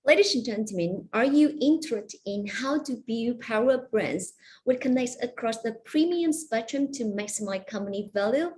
Ladies and gentlemen, are you interested in how to build power brands which connects across the premium spectrum to maximize company value?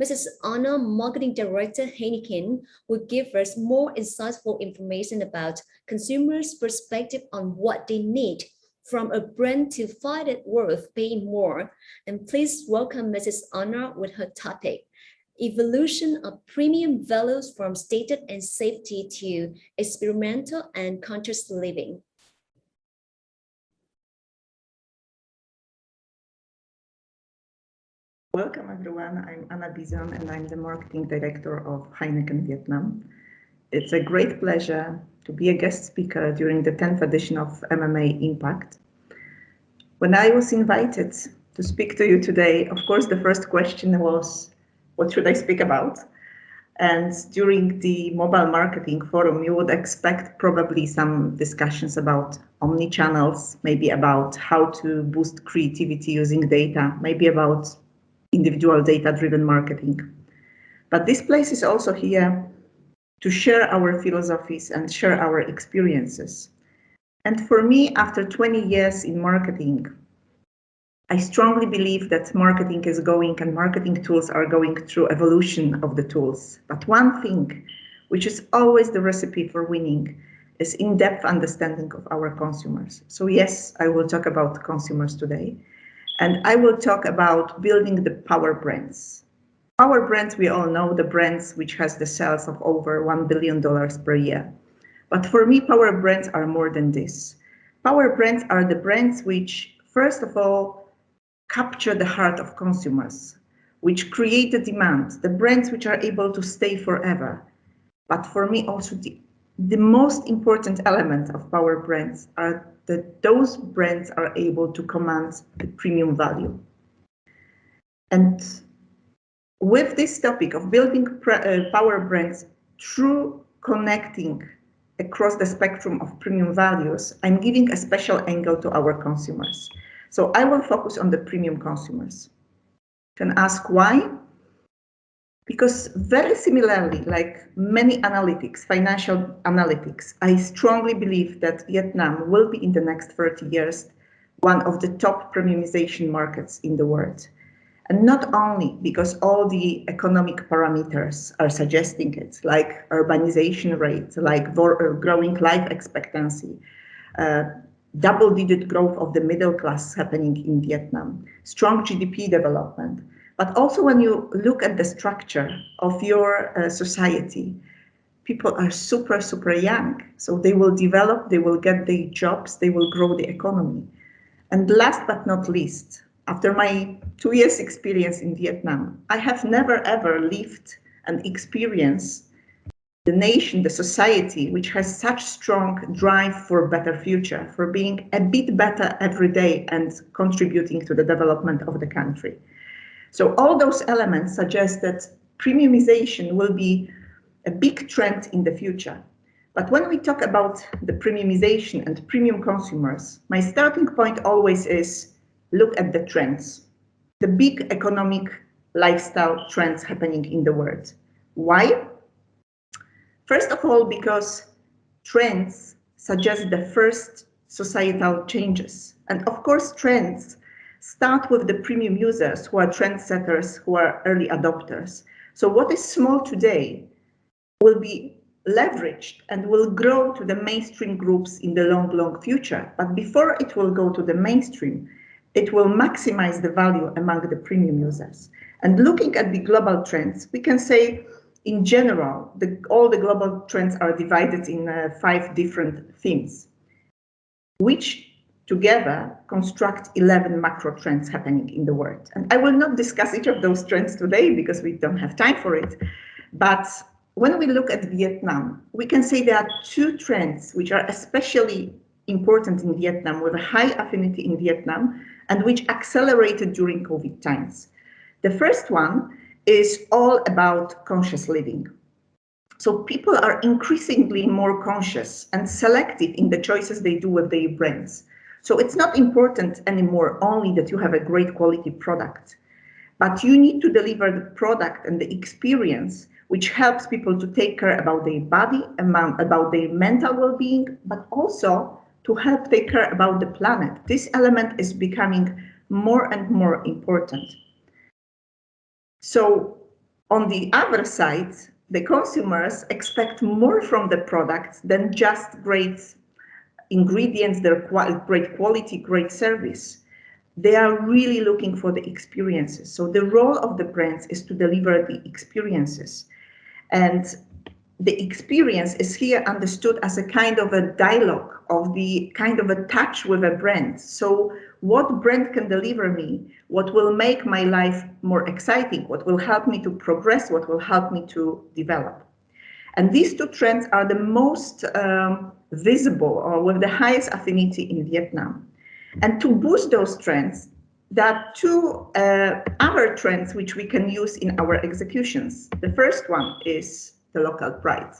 Mrs. Anna, Marketing Director Heineken, will give us more insightful information about consumers' perspective on what they need from a brand to find it worth paying more. And please welcome Mrs. Anna with her topic. Evolution of premium values from status and safety to experimental and conscious living. Welcome everyone, I'm Anna Bizon and I'm the Marketing Director of Heineken Vietnam. It's a great pleasure to be a guest speaker during the 10th edition of MMA Impact. When I was invited to speak to you today, of course the first question was, what should I speak about? And during the mobile marketing forum, you would expect probably some discussions about omni-channels, maybe about how to boost creativity using data, maybe about individual data-driven marketing. But this place is also here to share our philosophies and share our experiences. And for me, after 20 years in marketing, I strongly believe that marketing is going and marketing tools are going through evolution of the tools. But one thing, which is always the recipe for winning, is in-depth understanding of our consumers. So yes, I will talk about consumers today. And I will talk about building the power brands. Power brands, we all know the brands which has the sales of over $1 billion per year. But for me, power brands are more than this. Power brands are the brands which, first of all, capture the heart of consumers, which create the demand, the brands which are able to stay forever. But for me, also the most important element of power brands are that those brands are able to command the premium value. And with this topic of building power brands through connecting across the spectrum of premium values, I'm giving a special angle to our consumers. So I will focus on the premium consumers. You can ask why? Because very similarly, like many analytics, financial analytics, I strongly believe that Vietnam will be in the next 30 years one of the top premiumization markets in the world. And not only because all the economic parameters are suggesting it, like urbanization rate, like growing life expectancy, double-digit growth of the middle class happening in Vietnam, strong GDP development, but also when you look at the structure of your society, people are super young. So they will develop, they will get their jobs, they will grow the economy. And last but not least, after my 2 years experience in Vietnam, I have never ever lived and experienced the nation, the society, which has such strong drive for a better future, for being a bit better every day and contributing to the development of the country. So all those elements suggest that premiumization will be a big trend in the future. But when we talk about the premiumization and premium consumers, my starting point always is look at the trends, the big economic lifestyle trends happening in the world. Why? First of all, because trends suggest the first societal changes. And of course, trends start with the premium users who are trendsetters, who are early adopters. So what is small today will be leveraged and will grow to the mainstream groups in the long future. But before it will go to the mainstream, it will maximize the value among the premium users. And looking at the global trends, we can say, in general, all the global trends are divided in 5 different themes, which together construct 11 macro trends happening in the world. And I will not discuss each of those trends today because we don't have time for it. But when we look at Vietnam, we can say there are 2 trends which are especially important in Vietnam, with a high affinity in Vietnam, and which accelerated during COVID times. The first one is all about conscious living. So people are increasingly more conscious and selective in the choices they do with their brands. So it's not important anymore only that you have a great quality product, but you need to deliver the product and the experience which helps people to take care about their body, about their mental well-being, but also to help take care about the planet. This element is becoming more and more important. So on the other side, the consumers expect more from the products than just great ingredients, their great quality, great service. They are really looking for the experiences. So the role of the brands is to deliver the experiences. And the experience is here understood as a kind of a dialogue, of the kind of a touch with a brand. So what brand can deliver me, what will make my life more exciting, what will help me to progress, what will help me to develop. And these two trends are the most visible or with the highest affinity in Vietnam. And to boost those trends, there are two other trends which we can use in our executions. The first one is the local pride.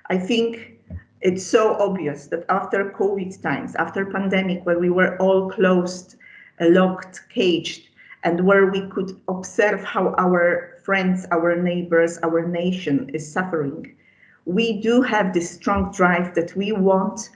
I think it's so obvious that after COVID times, after pandemic, where we were all closed, locked, caged, and where we could observe how our friends, our neighbors, our nation is suffering, we do have this strong drive that we want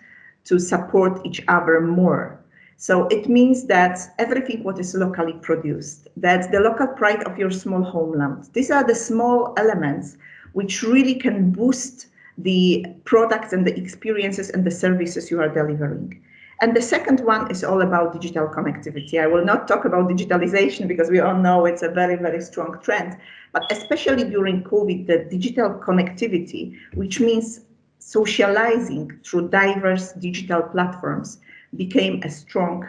to support each other more. So it means that everything what is locally produced, that the local pride of your small homeland, these are the small elements which really can boost the products and the experiences and the services you are delivering. And the second one is all about digital connectivity. I will not talk about digitalization because we all know it's a very, very strong trend, but especially during COVID, the digital connectivity, which means socializing through diverse digital platforms, became a strong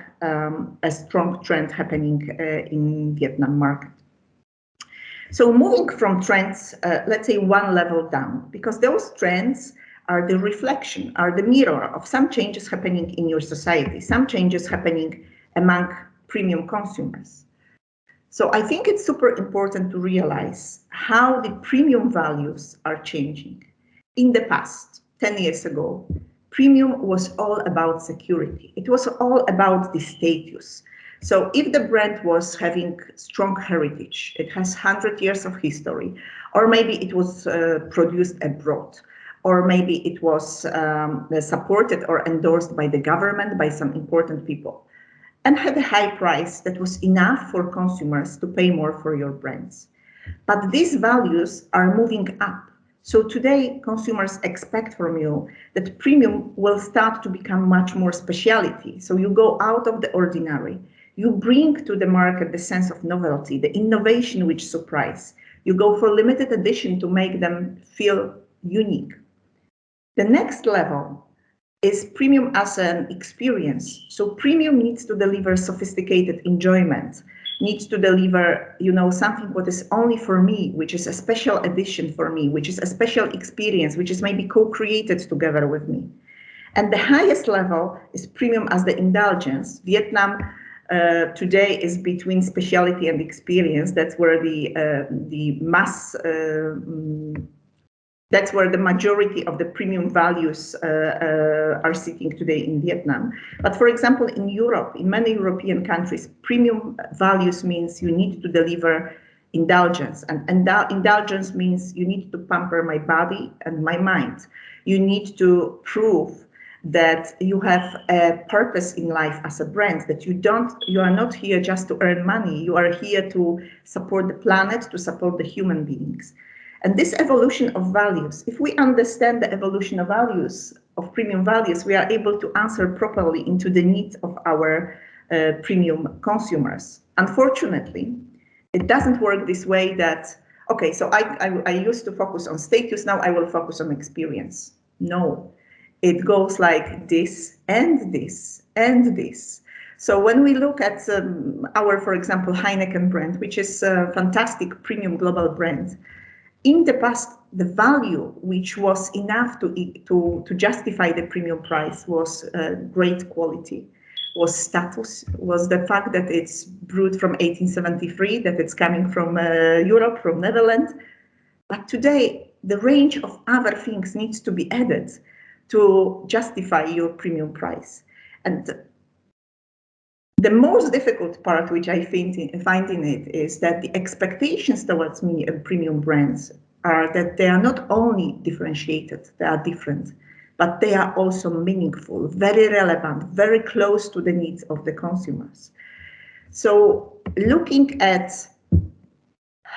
trend happening in Vietnam market. So moving from trends, let's say one level down, because those trends are the reflection, are the mirror of some changes happening in your society, some changes happening among premium consumers. So I think it's super important to realize how the premium values are changing. In the past, 10 years ago, premium was all about security. It was all about the status. So if the brand was having strong heritage, it has 100 years of history, or maybe it was produced abroad, or maybe it was supported or endorsed by the government, by some important people, and had a high price that was enough for consumers to pay more for your brands. But these values are moving up. So today, consumers expect from you that premium will start to become much more specialty. So you go out of the ordinary. You bring to the market the sense of novelty, the innovation which surprise. You go for limited edition to make them feel unique. The next level is premium as an experience. So premium needs to deliver sophisticated enjoyment, needs to deliver, something what is only for me, which is a special edition for me, which is a special experience, which is maybe co-created together with me. And the highest level is premium as the indulgence. Vietnam today is between speciality and experience. That's where the mass that's where the majority of the premium values are sitting today in Vietnam. But for example, in Europe, in many European countries, premium values means you need to deliver indulgence. And indulgence means you need to pamper my body and my mind. You need to prove that you have a purpose in life as a brand, that you are not here just to earn money. You are here to support the planet, to support the human beings. And this evolution of values, if we understand the evolution of values, of premium values, we are able to answer properly into the needs of our premium consumers. Unfortunately, it doesn't work this way that, okay, so I used to focus on status, now I will focus on experience. No, it goes like this and this and this. So when we look at our, for example, Heineken brand, which is a fantastic premium global brand, in the past, the value which was enough to justify the premium price was great quality, was status, was the fact that it's brewed from 1873, that it's coming from Europe, from Netherlands. But today, the range of other things needs to be added to justify your premium price. And the most difficult part, which I find in it, is that the expectations towards premium brands are that they are not only differentiated, they are different, but they are also meaningful, very relevant, very close to the needs of the consumers. So looking at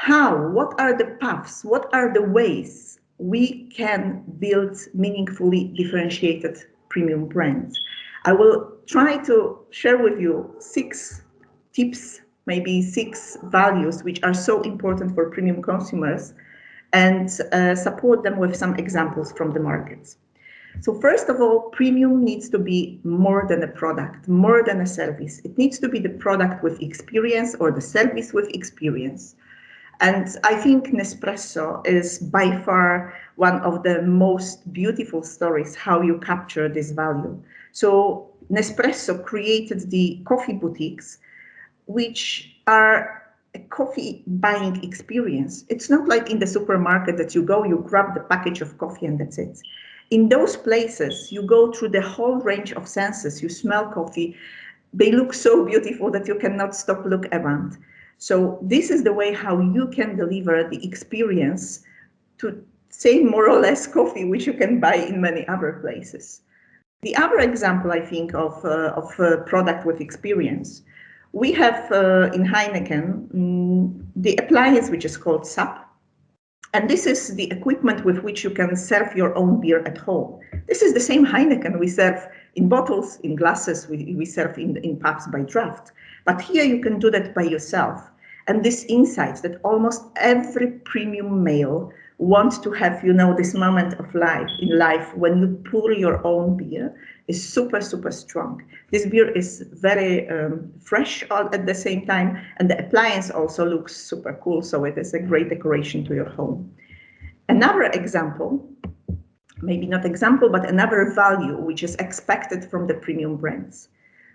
what are the paths, what are the ways we can build meaningfully differentiated premium brands, I will try to share with you 6 tips, maybe 6 values which are so important for premium consumers, and support them with some examples from the markets. So first of all, premium needs to be more than a product, more than a service. It needs to be the product with experience or the service with experience. And I think Nespresso is by far one of the most beautiful stories how you capture this value. So Nespresso created the coffee boutiques, which are a coffee buying experience. It's not like in the supermarket that you go, you grab the package of coffee and that's it. In those places, you go through the whole range of senses. You smell coffee. They look so beautiful that you cannot stop look around. So this is the way how you can deliver the experience to say more or less coffee, which you can buy in many other places. The other example, I think, of a product with experience, we have in Heineken the appliance which is called SAP. And this is the equipment with which you can serve your own beer at home. This is the same Heineken we serve in bottles, in glasses, we serve in pubs by draft. But here you can do that by yourself. And this insight that almost every premium male wants to have, this moment of life in life when you pour your own beer is super, super strong. This beer is very fresh at the same time, and the appliance also looks super cool, so it is a great decoration to your home. Another example, maybe not example, but another value which is expected from the premium brands.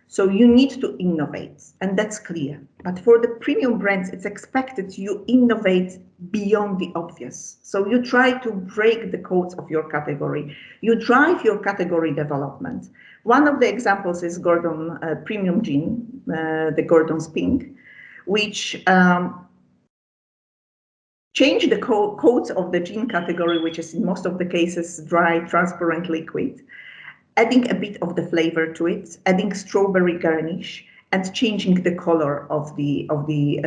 So you need to innovate, and that's clear. But for the premium brands, it's expected you innovate beyond the obvious. So you try to break the codes of your category. You drive your category development. One of the examples is Gordon Premium Gin, the Gordon's Pink, which changed the codes of the gin category, which is in most of the cases dry, transparent liquid, adding a bit of the flavor to it, adding strawberry garnish, and changing the color of the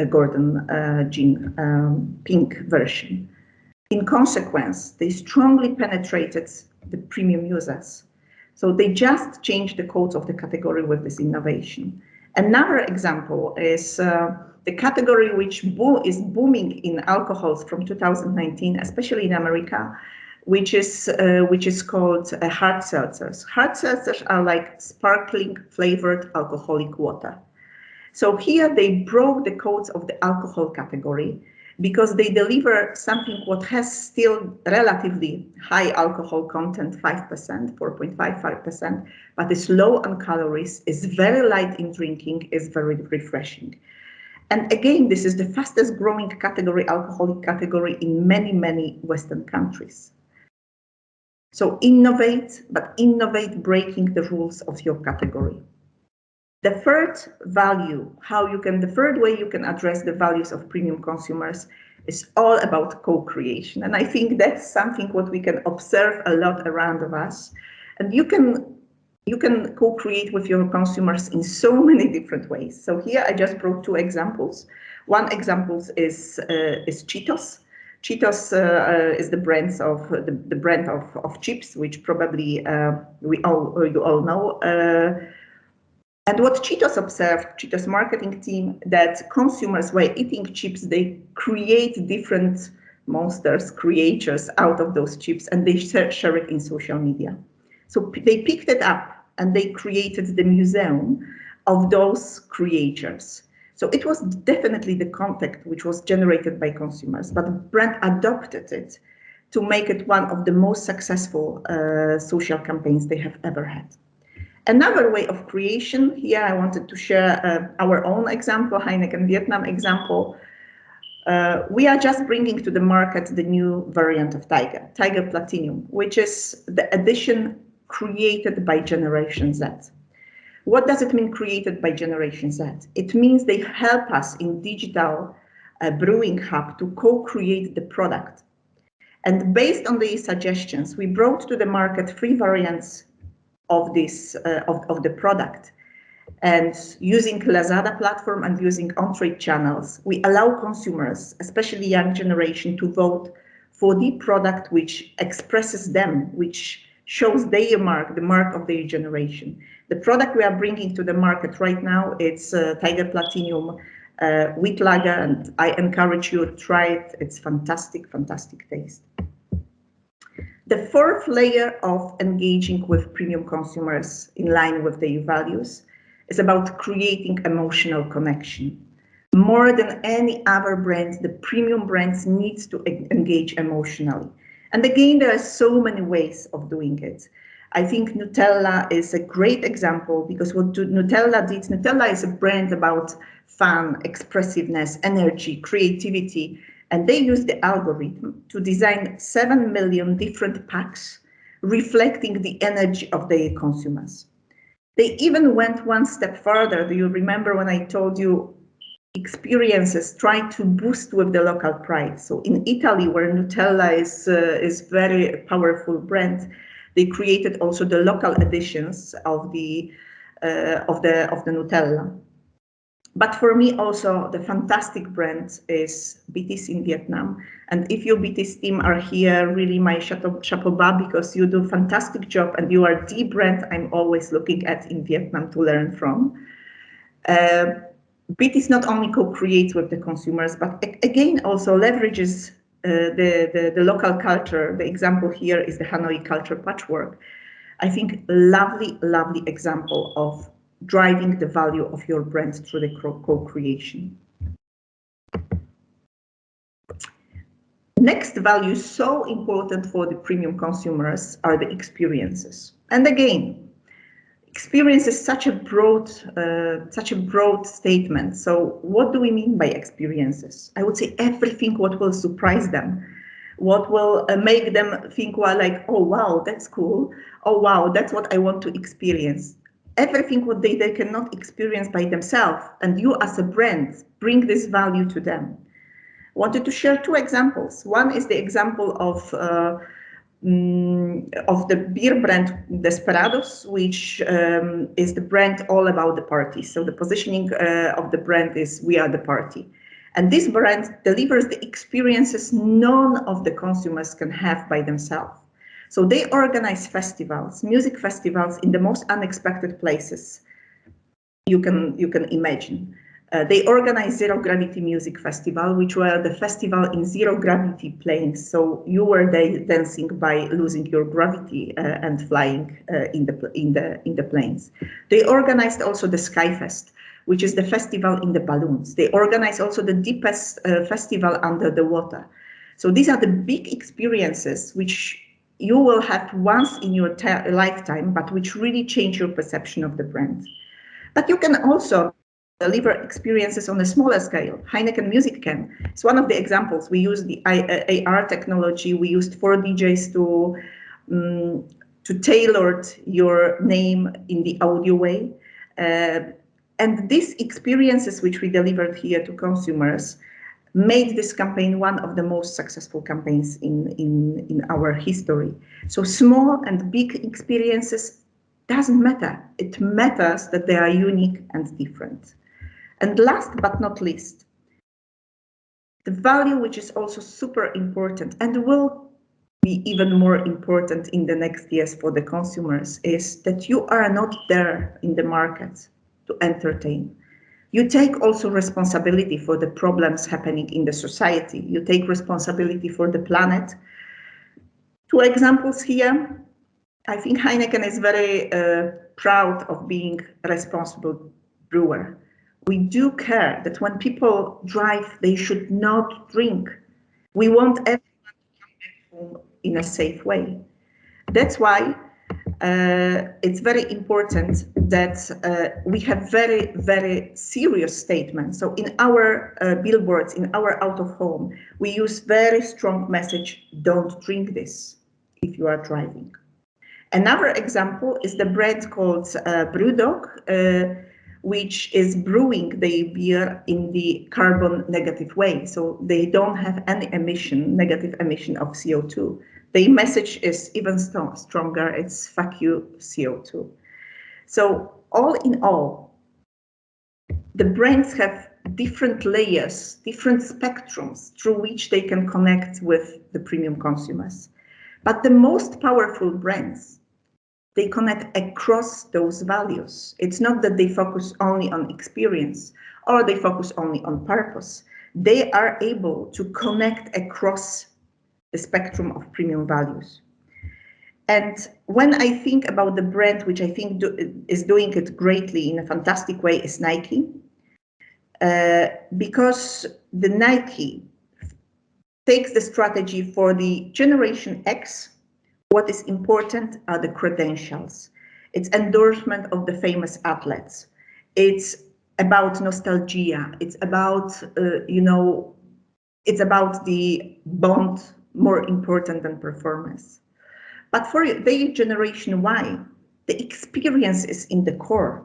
Gordon Gin pink version. In consequence, they strongly penetrated the premium users. So they just changed the codes of the category with this innovation. Another example is the category which is booming in alcohols from 2019, especially in America, which is called hard seltzers. Hard seltzers are like sparkling flavored alcoholic water. So here they broke the codes of the alcohol category because they deliver something what has still relatively high alcohol content, 5%, 4.55%, but is low on calories, is very light in drinking, is very refreshing. And again, this is the fastest growing category, alcoholic category in many, many Western countries. So innovate, but innovate breaking the rules of your category. The third value, the third way you can address the values of premium consumers is all about co-creation. And I think that's something what we can observe a lot around of us. And you can co-create with your consumers in so many different ways. So here I just brought 2 examples. One example is Cheetos. Cheetos is the brand of chips, which probably you all know. And what Cheetos observed, Cheetos marketing team, that consumers, while eating chips, they create different monsters, creatures out of those chips, and they share it in social media. So they picked it up and they created the museum of those creatures. So it was definitely the content which was generated by consumers, but the brand adopted it to make it one of the most successful social campaigns they have ever had. Another way of creation, here I wanted to share our own example, Heineken Vietnam example. We are just bringing to the market the new variant of Tiger Platinum, which is the edition created by Generation Z. What does it mean created by Generation Z? It means they help us in digital brewing hub to co-create the product. And based on these suggestions, we brought to the market 3 variants of this of the product. And using Lazada platform and using on-trade channels, we allow consumers, especially young generation, to vote for the product which expresses them, which shows their mark, the mark of their generation. The product we are bringing to the market right now, it's Tiger Platinum wheat lager, and I encourage you to try it. It's fantastic, fantastic taste. The fourth layer of engaging with premium consumers in line with their values is about creating emotional connection. More than any other brand, the premium brands need to engage emotionally. And again, there are so many ways of doing it. I think Nutella is a great example, because what Nutella did, Nutella is a brand about fun, expressiveness, energy, creativity, and they used the algorithm to design 7 million different packs reflecting the energy of their consumers. They even went one step further. Do you remember when I told you experiences try to boost with the local pride? So in Italy, where Nutella is very powerful brand, they created also the local editions of the Nutella. But for me also, the fantastic brand is BTS in Vietnam. And if you BTS team are here, really my chapeau bas, because you do a fantastic job and you are the brand I'm always looking at in Vietnam to learn from. BTS not only co-creates with the consumers, but again also leverages the local culture. The example here is the Hanoi culture patchwork. I think lovely, lovely example of driving the value of your brand through the co-creation. Next value so important for the premium consumers are the experiences. And again, experience is such a broad statement. So what do we mean by experiences? I would say everything what will surprise them, what will make them think, well, like, oh wow, that's cool. Oh wow, that's what I want to experience. Everything what they cannot experience by themselves, and you as a brand bring this value to them. Wanted to share 2 examples. One is the example of the beer brand Desperados, which is the brand all about the party. So the positioning of the brand is "We are the party." And this brand delivers the experiences none of the consumers can have by themselves. So they organize festivals, music festivals in the most unexpected places you can imagine. They organized Zero Gravity Music Festival, which were the festival in zero gravity planes. So you were dancing by losing your gravity and flying in the planes. They organized also the Skyfest, which is the festival in the balloons. They organized also the deepest festival under the water. So these are the big experiences which you will have once in your lifetime, but which really change your perception of the brand. But you can also deliver experiences on a smaller scale. Heineken Music Camp is one of the examples. We used the AR technology. We used 4 DJs to tailor your name in the audio way. And these experiences which we delivered here to consumers made this campaign one of the most successful campaigns in our history. So small and big experiences doesn't matter. It matters that they are unique and different. And last but not least, the value which is also super important and will be even more important in the next years for the consumers is that you are not there in the market to entertain. You take also responsibility for the problems happening in the society. You take responsibility for the planet. 2 examples here. I think Heineken is very proud of being a responsible brewer. We do care that when people drive, they should not drink. We want everyone to come back home in a safe way. That's why it's very important that we have very, very serious statements. So in our billboards, in our out of home, we use very strong message, don't drink this if you are driving. Another example is the brand called Brewdog, which is brewing the beer in the carbon negative way. So they don't have any negative emission of CO2. The message is even stronger. It's fuck you, CO2. So all in all, the brands have different layers, different spectrums through which they can connect with the premium consumers. But the most powerful brands, they connect across those values. It's not that they focus only on experience or they focus only on purpose. They are able to connect across the spectrum of premium values. And when I think about the brand, which I think is doing it greatly in a fantastic way, is Nike. Because the Nike takes the strategy for the Generation X. What is important are the credentials. It's endorsement of the famous athletes. It's about nostalgia. It's about, it's about the bond more important than performance. But for the Generation Y, the experience is in the core.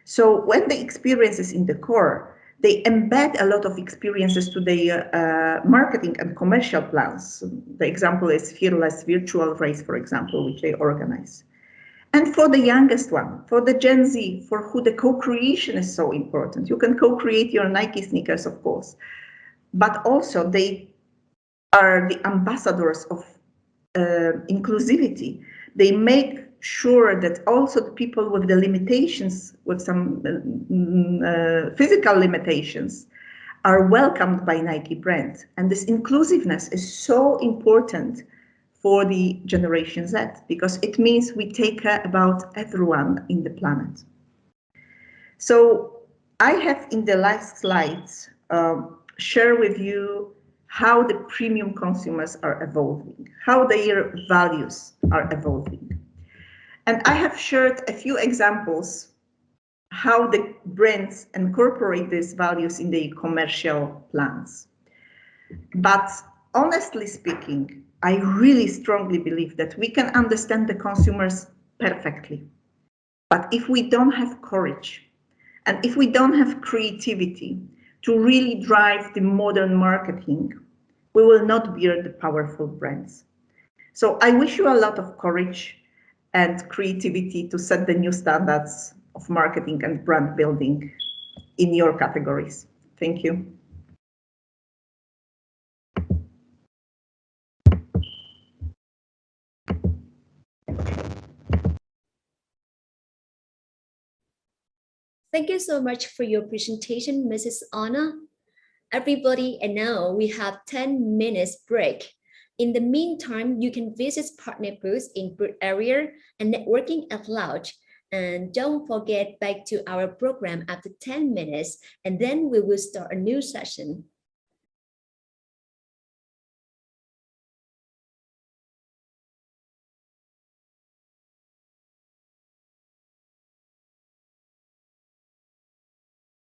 So when the experience is in the core, they embed a lot of experiences to their marketing and commercial plans. The example is Fearless Virtual Race, for example, which they organize. And for the youngest one, for the Gen Z, for who the co-creation is so important. You can co-create your Nike sneakers, of course, but also they are the ambassadors of inclusivity. They make sure that also the people with the limitations, with some physical limitations, are welcomed by Nike brand. And this inclusiveness is so important for the Generation Z, because it means we take care about everyone in the planet. So I have in the last slides share with you how the premium consumers are evolving, how their values are evolving. And I have shared a few examples how the brands incorporate these values in their commercial plans. But honestly speaking, I really strongly believe that we can understand the consumers perfectly. But if we don't have courage, and if we don't have creativity to really drive the modern marketing, we will not build the powerful brands. So I wish you a lot of courage and creativity to set the new standards of marketing and brand building in your categories. Thank you. Thank you so much for your presentation, Mrs. Anna. Everybody, and now we have 10 minutes break. In the meantime, you can visit partner booths in booth area and networking at lounge. And don't forget back to our program after 10 minutes, and then we will start a new session.